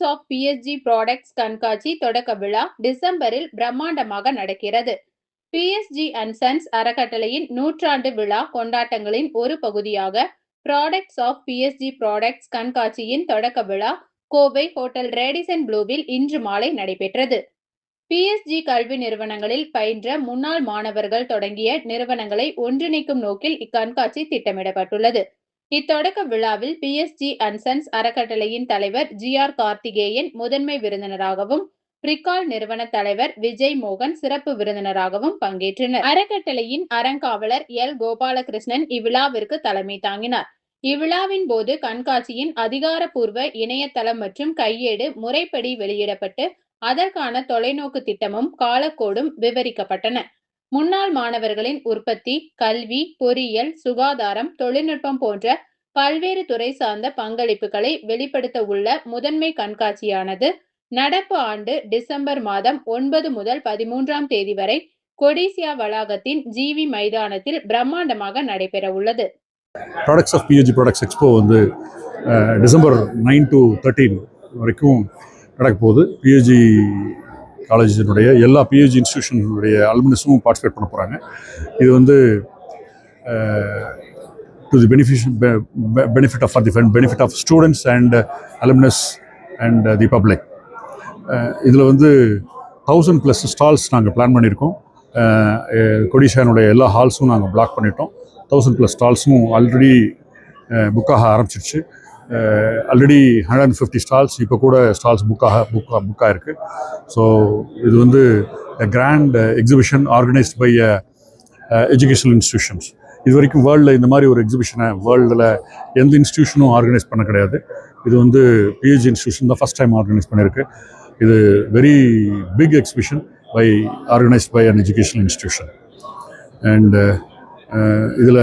Products of PSG products கண்காட்சி தொடக்க விழா டிசம்பரில் பிரம்மாண்டமாக நடக்கிறது. பிஎஸ்ஜி அண்ட் சன்ஸ் அறக்கட்டளையின் நூற்றாண்டு விழா கொண்டாட்டங்களின் ஒரு பகுதியாக ப்ராடக்ட்ஸ் ஆஃப் பிஎஸ்ஜி ப்ராடக்ட்ஸ் கண்காட்சியின் தொடக்க விழா கோவை ஹோட்டல் ரேடிசன் ப்ளூவில் இன்று மாலை நடைபெற்றது. பிஎஸ்ஜி கல்வி நிறுவனங்களில் பயின்ற முன்னாள் மாணவர்கள் தொடங்கிய நிறுவனங்களை ஒன்றிணைக்கும் நோக்கில் இக்கண்காட்சி திட்டமிடப்பட்டுள்ளது. இத்தொடக்க விழாவில் பிஎஸ்ஜி அண்ட் சன்ஸ் அறக்கட்டளையின் தலைவர் ஜி.ஆர். கார்த்திகேயன் முதன்மை விருந்தினராகவும், பிரிகால் நிறுவன தலைவர் விஜய் மோகன் சிறப்பு விருந்தினராகவும் பங்கேற்றனர். அறக்கட்டளையின் அறங்காவலர் எல். கோபாலகிருஷ்ணன் இவ்விழாவிற்கு தலைமை தாங்கினார். இவ்விழாவின் போது கண்காட்சியின் அதிகாரப்பூர்வ இணையதளம் மற்றும் கையேடு முறைப்படி வெளியிடப்பட்டு அதற்கான தொலைநோக்கு திட்டமும் காலக்கோடும் விவரிக்கப்பட்டன. முன்னாள் மாணவர்களின் உற்பத்தி, கல்வி, பொறியியல், சுகாதாரம், தொழில்நுட்பம் போன்ற பல்வேறு துறை சார்ந்த பங்களிப்புகளை வெளிப்படுத்த உள்ள முதன்மை கண்காட்சியானது நடப்பு ஆண்டு டிசம்பர் மாதம் 9 முதல் 13ஆம் தேதி வரை கொடிசியா வளாகத்தின் ஜிவி மைதானத்தில் பிரம்மாண்டமாக நடைபெற உள்ளது. Products of PSG products expo வந்து டிசம்பர் 9 to 13 வரைக்கும் நடக்க போகுது. பிஎஸ்ஜி காலேஜினுடைய எல்லா பிஎஸ்ஜி இன்ஸ்டியூஷனுடைய அலுமினஸும் பார்ட்டிசிபேட் பண்ண போகிறாங்க. இது வந்து to the benefit of students and alumnus and the public. இதில் வந்து 1000+ ஸ்டால்ஸ் நாங்கள் பிளான் பண்ணியிருக்கோம். கொடிஷானுடைய எல்லா ஹால்ஸும் நாங்கள் பிளாக் பண்ணிட்டோம். 1000+ ஸ்டால்ஸும் ஆல்ரெடி புக்காக ஆரம்பிச்சிருச்சு. ஆல்ரெடி 150 ஸ்டால்ஸ் இப்போ கூட ஸ்டால்ஸ் புக்காக இருக்குது. ஸோ இது வந்து grand exhibition organised by educational institutions. இது வரைக்கும் வேர்ல்டில் இந்த மாதிரி ஒரு எக்ஸிபிஷனை வேர்ல்டில் எந்த இன்ஸ்டிடியூஷனும் ஆர்கனைஸ் பண்ண கிடையாது. இது வந்து பிஹெச்டி இன்ஸ்டிடியூஷன் தான் ஃபஸ்ட் டைம் ஆர்கனைஸ் பண்ணியிருக்கு. இது very big exhibition organised by an educational institution. And இதில்